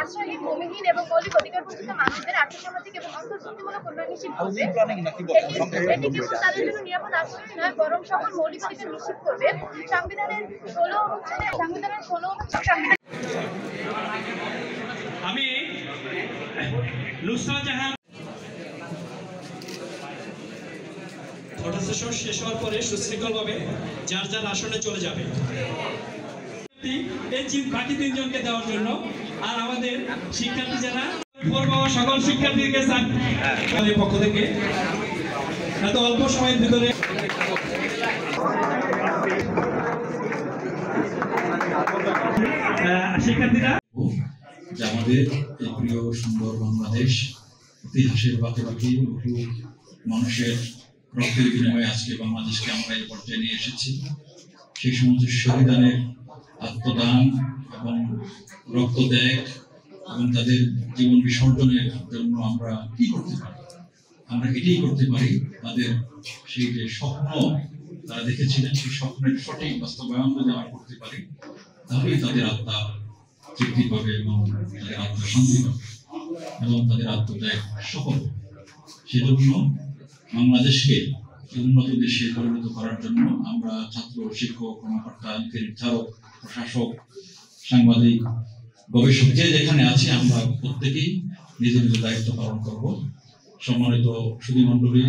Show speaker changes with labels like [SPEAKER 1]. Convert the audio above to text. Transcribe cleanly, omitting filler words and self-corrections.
[SPEAKER 1] আশ্রয়হীন, ভূমিহীন এবং মৌলিক অধিকার বঞ্চিত মানুষদের আর্থসামাজিক এবং অন্তর্ভুক্তিমূলক উন্নয়ন নিশ্চিত করবে। এটি কেবল তাদের জন্য নিরাপদ আশ্রয় নয়, বরং সকল মৌলিক অধিকার নিশ্চিত করবে। সংবিধানের 16 অনুচ্ছেদে
[SPEAKER 2] আমি নুসরাত জাহান ফটো সেশন শেষ হওয়ার পরে সুশৃঙ্খলভাবে যার যার আসনে চলে যাবে। এই বাকি 3 জনকে দেওয়ার জন্য আর আমাদের শিক্ষার্থী যারা সকল শিক্ষার্থীকে আমাদের পক্ষ থেকে এত অল্প সময়ের ভিতরে শিক্ষার্থীরা
[SPEAKER 3] আমাদের এই প্রিয় সুন্দর বাংলাদেশ ইতিহাসের বাকি বাকি বহু মানুষের রক্তের বিনিময়ে আজকে বাংলাদেশকে আমরা এই পর্যায়ে নিয়ে এসেছি। সেই সমস্ত শহীদানের আত্মদান এবং রক্তত্যাগ এবং তাদের জীবন বিসর্জনের জন্য আমরা কি করতে পারি? আমরা এটাই করতে পারি, তাদের সেই যে স্বপ্ন তারা দেখেছিলেন সেই স্বপ্নের সঠিক বাস্তবায়ন যদি আমরা করতে পারি, তাহলেই তাদের আত্মা তৃপ্তি পাবে এবং তাদের আত্মশান্তি পাবে এবং তাদের আত্মত্যাগ সফল। সেজন্য বাংলাদেশকে উন্নত দেশে পরিণত করার জন্য আমরা ছাত্র, শিক্ষক, কর্মকর্তা, নীতি নির্ধারক, প্রশাসক, সাংবাদিক, গবেষক যে যেখানে আছে আমরা প্রত্যেকেই নিজ নিজ দায়িত্ব পালন করব। সম্মানিত সুধী মণ্ডলী।